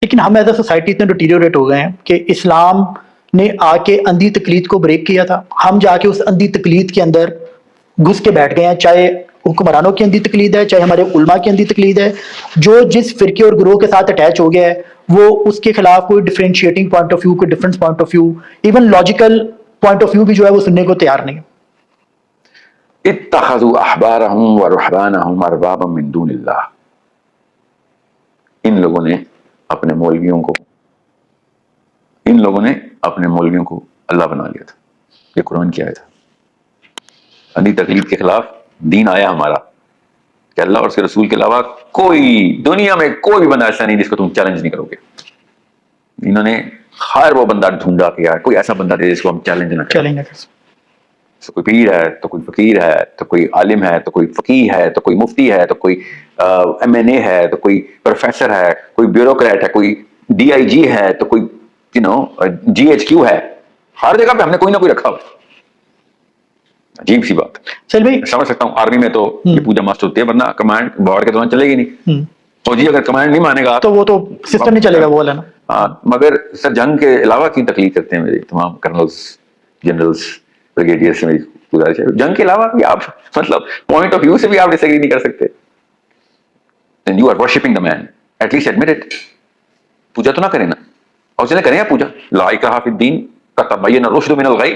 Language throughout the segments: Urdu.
لیکن ہم ایز اے سوسائٹی اتنے ڈیٹیریوریٹ ہو گئے ہیں کہ اسلام نے آ کے اندھی تقلید کو بریک کیا تھا، ہم جا کے اس اندھی تقلید کے اندر گھس کے بیٹھ گئے ہیں، چاہے حکمرانوں کی اندھی تقلید ہے، چاہے ہمارے علماء کی اندھی تقلید ہے. جو جس فرقے اور گروہ کے ساتھ اٹیچ ہو گیا ہے وہ اس کے خلاف کوئی ڈفرینشیٹنگ پوائنٹ آف ویو، کوئی difference point of view, even logical point of view بھی جو ہے وہ سننے کو تیار نہیں. اتخذوا احبارهم ورهبانهم اربابا من دون اللہ، ان لوگوں نے اپنے مولویوں کو اللہ بنا لیا تھا. یہ قرآن کی آیت ہے. اندھی تقلید کے خلاف دین آیا ہمارا کہ اللہ اور اس کے رسول کے علاوہ کوئی دنیا میں کوئی بھی بندہ ایسا نہیں جس کو تم چیلنج نہیں کرو گے. انہوں نے ہر وہ بندہ ڈھونڈا کیا کوئی ایسا بندہ دے جس کو ہم چیلنج نہ کریں. تو کوئی پیر ہے تو کوئی فقیر ہے تو کوئی عالم ہے تو کوئی فقیہ ہے تو کوئی مفتی ہے تو کوئی MNA ہے تو کوئی پروفیسر ہے، کوئی بیوروکریٹ ہے، کوئی DIG ہے تو کوئی GHQ ہے. ہر جگہ پہ ہم نے کوئی نہ کوئی رکھا ہوا. عجیب سی بات. چل بھائی سمجھ سکتا ہوں آرمی میں تو یہ پوجا مست ہوتی ہے، ورنہ کمانڈ وار کے دوران چلے گی نہیں. فوجی اگر کمانڈ نہیں مانے گا تو وہ تو سسٹم نہیں چلے گا، وہ والا نا. ہاں، مگر سر جنگ کے علاوہ کی تکلیف کرتے ہیں میرے تمام کرنلز، جنرلز، بریگیڈیئر سے میری گزارش ہے. جنگ کے علاوہ بھی آپ مطلب پوائنٹ آف ویو سے بھی آپ ڈس ایگری نہیں کر سکتے. Then you are worshipping the man. At least admit it. پوجا تو نہ کریں نا، اور چلے کریں آپ پوجا. لا اکراہ فی الدین قد تبین الرشد من الغی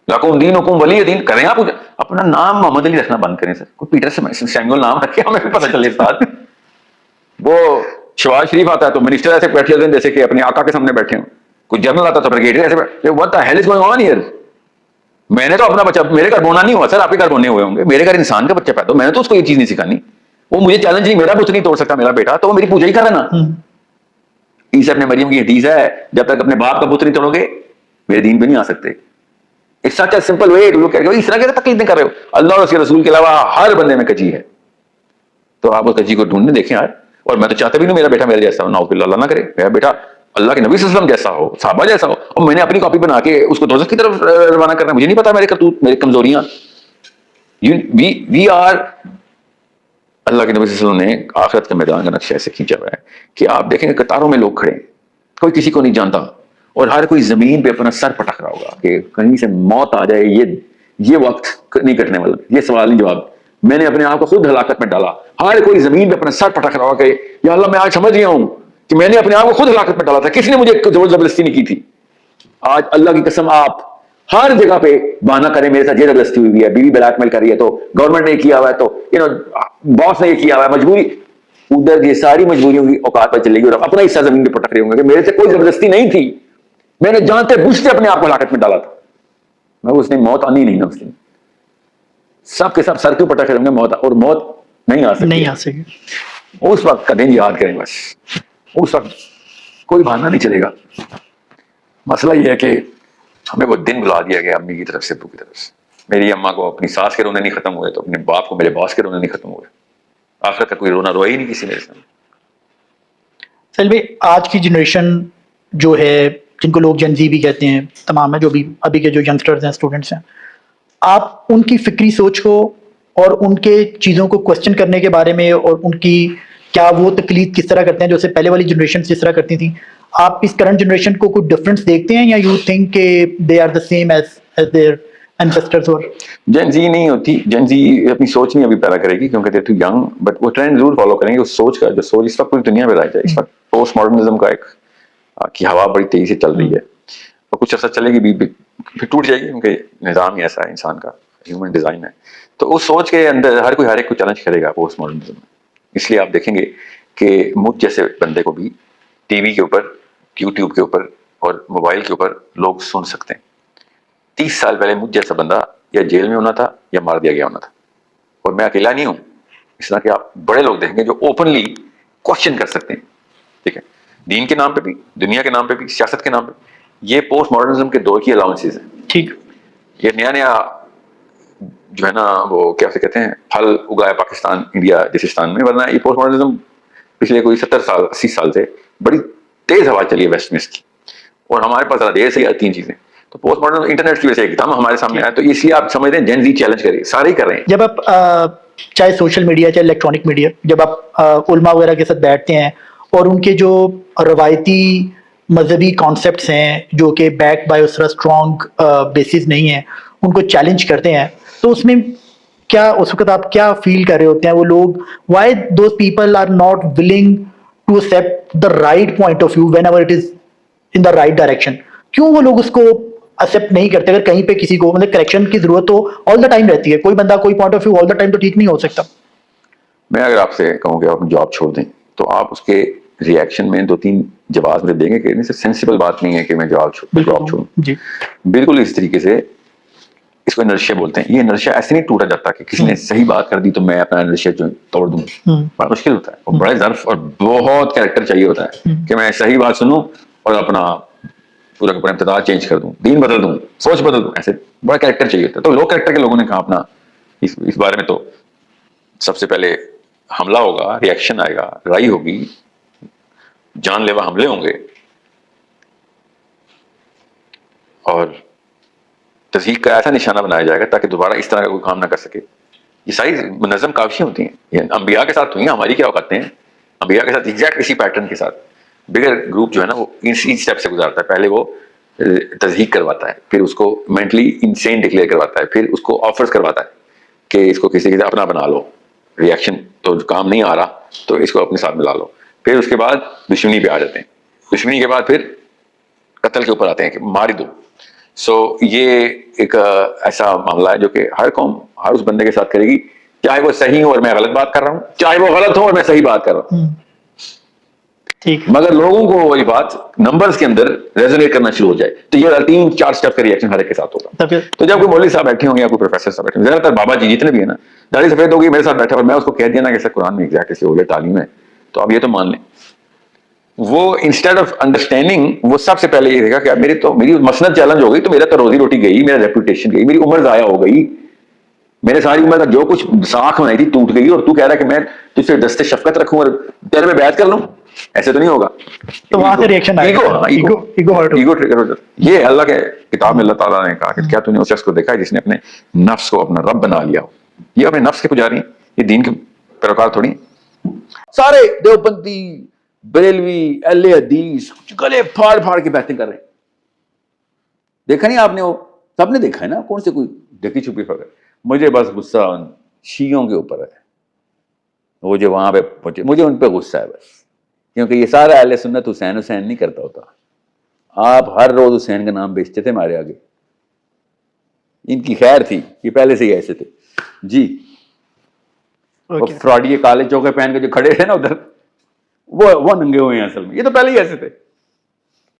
لکم دینکم ولی دین. کریں آپ پوجا. اپنا نام محمد علی رکھنا بند کریں سر. کوئی پیٹر سیمول نام رکھے ہمیں بھی پتہ چلے ساتھ. وہ شواز شریف آتا ہے تو منسٹر ایسے بیٹھے ہوتے ہیں جیسے کہ اپنے آقا کے سامنے بیٹھے ہوں. کوئی جنرل آتا تو بریگیڈیئر ایسے بیٹھے. What the hell is going on here؟ میں نے تو اپنا بچہ، میرے گھر بونا نہیں ہوا سر، آپ کے گھر بونے ہوئے ہوں گے. میرے گھر انسان کا بچہ پیدا ہو، میں نے تو اس کو یہ چیز نہیں سکھانی. وہ مجھے چیلنج نہیں، میرا بت نہیں توڑ سکتا میرا بیٹا، تو وہ میری پوجا ہی کر رہا نا. عیسیٰ ابن مریم کی حدیث ہے جب تک اپنے باپ کا بت نہیں توڑو گے میرے دین پہ نہیں آ سکتے. It's such a simple way. لوگ کہہ رہے ہو اس طرح کے تکلیف کر رہے ہو. اللہ اور اس کے رسول کے علاوہ ہر بندے میں کجی ہے، تو آپ اس کجی کو ڈھونڈنے دیکھیں یار. اور میں تو چاہتا بھی نہیں میرا بیٹا میرے جیسا ہو، نعوذ باللہ، اللہ نہ کرے میرا بیٹا اللہ کے نبی صلی اللہ علیہ وسلم جیسا ہو، صحابہ جیسا ہو، اور میں نے اپنی کاپی بنا کے اس کو دوزخ کی طرف روانہ کرنا. مجھے نہیں پتا میرے کرتوت، میری کمزوریاں. وی آر، اللہ کے نبی صلی اللہ علیہ وسلم نے آخرت کے میدان کا نقشہ ایسے کھینچا ہوا ہے کہ آپ دیکھیں گے قطاروں میں لوگ کھڑے ہیں، کوئی کسی کو نہیں جانتا، اور ہر کوئی زمین پہ اپنا سر پٹک رہا ہوگا کہ کہیں سے موت آ جائے. یہ وقت نہیں کٹنے والا. یہ سوال نہیں جواب. میں نے اپنے آپ کو خود ہلاکت میں ڈالا. ہر کوئی زمین پہ اپنا سر پٹک رہا ہوگا کہ یا اللہ میں آج سمجھ گیا ہوں کہ میں نے اپنے آپ کو خود ہلاکت میں ڈالا تھا، کس نے مجھے زور زبردستی نہیں کی تھی. آج اللہ کی قسم آپ ہر جگہ پہ بہانہ کریں میرے ساتھ یہ زبردستی ہوئی ہے، بیوی بلیک میل کر رہی ہے تو گورنمنٹ نے یہ کیا ہوا ہے تو باس نے یہ کیا ہوا ہے، مجبوری. ادھر یہ ساری مجبوریوں کی اوقات پر چلے گی اور اپنا حصہ زمین پہ پٹک رہے ہوں گے کہ میرے سے کوئی زبردستی نہیں تھی، میں نے جانتے بوجھتے اپنے آپ کو ہلاکت میں ڈالا تھا. میں اس نے موت آنی نہیں نا، اس دن سب کے سب سر کیوں پٹک رہے ہوں گے موت، اور موت نہیں آ سکے. اس وقت کا دن یاد کریں بس. اس وقت کوئی بہانہ نہیں چلے گا. مسئلہ یہ ہے کہ ہمیں وہ دن بلا دیا گیا امی کی طرف سے، ابو کی طرف سے. میری اماں کو اپنی ساس کے رونے نہیں ختم ہوئے تو اپنے باپ کو میرے باس کے رونے نہیں ختم ہوئے. آخرت کا کوئی رونا رویا ہی نہیں کسی میرے سامنے. سہیل بھائی، آج کی جنریشن جو ہے، جن کو لوگ جن زی بھی کہتے ہیں، تمام ہے جو بھی ابھی کے جو ینگسٹرز ہیں، اسٹوڈنٹس ہیں، آپ ان کی فکری سوچ کو اور ان کے چیزوں کو کوسچن کرنے کے بارے میں، اور ان کی کیا وہ تقلید کس طرح کرتے ہیں جو سے پہلے والی جنریشن جس طرح کرتی تھیں، آپ اس کرنٹ جنریشن کو کوئی ڈفرینس دیکھتے ہیں یا یو تھنک کہ they are the same as their ancestors? اور جن زی نہیں ہوتی، جن زی اپنی سوچ نہیں ابھی پیدا کرے گی کیونکہ دے ٹو ینگ، بٹ وہ ٹرینڈ ضرور فالو کریں گے. اس سوچ کا جو سوچ اس وقت پوری دنیا میں رائج ہے، اس وقت پوسٹ ماڈرنزم کا ایک کی ہوا بڑی تیزی سے چل رہی ہے، اور کچھ عرصہ چلے گی بھی پھر ٹوٹ جائے گی کیونکہ نظام ہی ایسا ہے، انسان کا ہیومن ڈیزائن ہے. تو اس سوچ کے اندر ہر کوئی ہر ایک کو چیلنج کرے گا پوسٹ ماڈرنزم میں. اس لیے آپ دیکھیں گے کہ مجھ جیسے بندے کو بھی ٹی وی کے اوپر، یوٹیوب کے اوپر اور موبائل کے اوپر لوگ سن سکتے ہیں. 30 سال پہلے مجھ جیسا بندہ یا جیل میں ہونا تھا یا مار دیا گیا ہونا تھا. اور میں اکیلا نہیں ہوں، اس طرح کہ آپ بڑے لوگ دیکھیں گے جو اوپنلی کوشچن کر سکتے ہیں. ٹھیک ہے، دین کے نام پہ بھی، دنیا کے نام پہ بھی، سیاست کے نام پہ. یہ پوسٹ ماڈرنزم کے دور کی الاؤنسز ہیں. ٹھیک، یہ نیا جو ہے نا وہ کیا سے کہتے ہیں پھل اگایا پاکستان، انڈیا جسستان میں. ورنہ یہ پوسٹ ماڈرنزم پچھلے کوئی 70 سال 80 سال سے بڑی تیز ہوا چلی ہے ویسٹ میں اس کی، اور ہمارے پاس ذرا دیر سے آتی ہیں چیزیں. تو پوسٹ ماڈرن انٹرنیٹ کی وجہ سے ایک دم ہمارے سامنے آیا. تو اس لیے آپ سمجھ رہے ہیں جین زی چیلنج کرے، سارے ہی کر رہے ہیں. جب آپ چاہے سوشل میڈیا چاہے الیکٹرانک میڈیا، جب آپ علماء وغیرہ کے ساتھ بیٹھتے ہیں اور ان کے جو روایتی مذہبی کانسیپٹس ہیں جو کہ بیک بائی اس طرح اسٹرانگ بیسز نہیں ہیں ان کو چیلنج کرتے ہیں, تو اس میں کیا اس وقت آپ کیا فیل کر رہے ہوتے ہیں وہ لوگ, why those people are not willing to accept the right point of view whenever it is in the right direction, کیوں وہ لوگ اس کو ایکسیپٹ نہیں کرتے؟ اگر کہیں پہ کسی کو مطلب کریکشن کی ضرورت تو آل دا ٹائم رہتی ہے, کوئی بندہ کوئی point of view all the time تو ٹھیک نہیں ہو سکتا. میں اگر آپ سے کہوں کہ آپ جاب چھوڑ دیں تو آپ اس کے ریئیکشن میں 2-3 جواب مجھے دیں گے کہ سینسیبل بات نہیں ہے کہ میں جاب چھوڑوں. جی بالکل اس طریقے سے اس کو انرشیا بولتے ہیں. یہ انرشیا ایسے نہیں ٹوٹا جاتا کہ کسی نے صحیح بات کر دی تو میں اپنا انرشیا جو توڑ دوں. بڑا مشکل ہوتا ہے, اور بڑا ظرف اور بہت کریکٹر چاہیے ہوتا ہے کہ میں صحیح بات سنوں اور اپنا پورا کا پورا امتداد چینج کر دوں, دین بدل دوں, سوچ بدل دوں. ایسے بڑا کریکٹر چاہیے ہوتا ہے. تو لو کریکٹر کے لوگوں نے کہا اپنا اس بارے میں تو سب سے پہلے حملہ ہوگا, ریئیکشن آئے گا, لڑائی ہوگی, جان لیوا حملے ہوں گے, اور تضحیک کا ایسا نشانہ بنایا جائے گا تاکہ دوبارہ اس طرح کا کوئی کام نہ کر سکے. یہ ساری منظم کاوشیں ہوتی ہیں, یہ انبیاء کے ساتھ ہوئی ہیں. ہماری کیا اوقات ہیں انبیاء کے ساتھ ایگزیکٹ اسی پیٹرن کے ساتھ. بگر گروپ جو ہے نا وہ اسی اسٹیپ سے گزارتا ہے. پہلے وہ تضحیک کرواتا ہے, پھر اس کو مینٹلی انسین ڈکلیئر کرواتا ہے, پھر اس کو آفرز کرواتا ہے کہ اس کو کسی کے اپنا بنا لو, ریئیکشن تو کام نہیں آ رہا تو اس کو اپنے ساتھ ملا لو. پھر اس کے بعد دشمنی پہ آ جاتے ہیں, دشمنی کے بعد پھر قتل کے اوپر آتے ہیں کہ مار دو. سو یہ ایک ایسا معاملہ ہے جو کہ ہر قوم ہر اس بندے کے ساتھ کرے گی, چاہے وہ صحیح ہو اور میں غلط بات کر رہا ہوں, چاہے وہ غلط ہو اور میں صحیح بات کر رہا ہوں. ٹھیک, مگر لوگوں کو وہی بات نمبرز کے اندر ریزونیٹ کرنا شروع ہو جائے تو یہ 3-4 اسٹیپ کا ریئیکشن ہر ایک کے ساتھ ہوگا. تو جب کوئی مولوی صاحب بیٹھے ہوں یا کوئی پروفیسر صاحب بیٹھے ہوں, زیادہ تر بابا جی جتنے بھی ہیں نا, داڑھی سفید ہوگی میرے ساتھ بیٹھا اور میں اس کو کہہ دیا نا کہ قرآن میں ایگزیکٹ اس لیے تعلیم ہے تو آپ یہ تو مان لیں. وہ انسٹیڈ آف انڈرسٹینڈنگ وہ سب سے پہلے یہ دیکھا کہ میری مسند چیلنج ہو گئی تو میرا تو روزی روٹی گئی, میرا ریپوٹیشن گئی, میری عمر ضائع ہو گئی, میرے ساری عمر کا جو کچھ ساکھ بنائی تھی ٹوٹ گئی, اور تو کہہ رہا ہے کہ میں تجھ سے دست شفقت رکھوں اور تیرے میں بیعت کر لوں. ایسے تو نہیں ہوگا. تو وہاں سے ریئیکشن آئے گا, ایگو ٹریگر ہو جاتا. یہ اللہ کے کتاب میں اللہ تعالیٰ نے کہا کہ کیا تو نے اس شخص کو دیکھا ہے جس نے اپنے نفس کو اپنا رب بنا لیا ہو. یہ اپنے نفس کے پجاری ہیں, یہ دین کے پیروکار تھوڑی ہیں. سارے دیوبندی بریلوی اہل حدیث گلے پھاڑ پھاڑ کے باتیں کر رہے ہیں. دیکھا نہیں آپ نے, وہ سب نے دیکھا ہے نا, کون سے کوئی ڈھکی چھپی فکر. مجھے بس غصہ شیعوں کے اوپر ہے, وہ جو وہاں پہ پہنچے مجھے ان پہ غصہ ہے بس, کیونکہ یہ سارا اہل سنت حسین نہیں کرتا ہوتا. آپ ہر روز حسین کا نام بیچتے تھے ہمارے آگے, ان کی خیر تھی, یہ پہلے سے ہی ایسے تھے جی. فراڈی کالے چوکے پہن کے جو کھڑے تھے نا ادھر, وہ ننگے ہوئے ہیں اصل میں, یہ تو پہلے ہی ایسے تھے.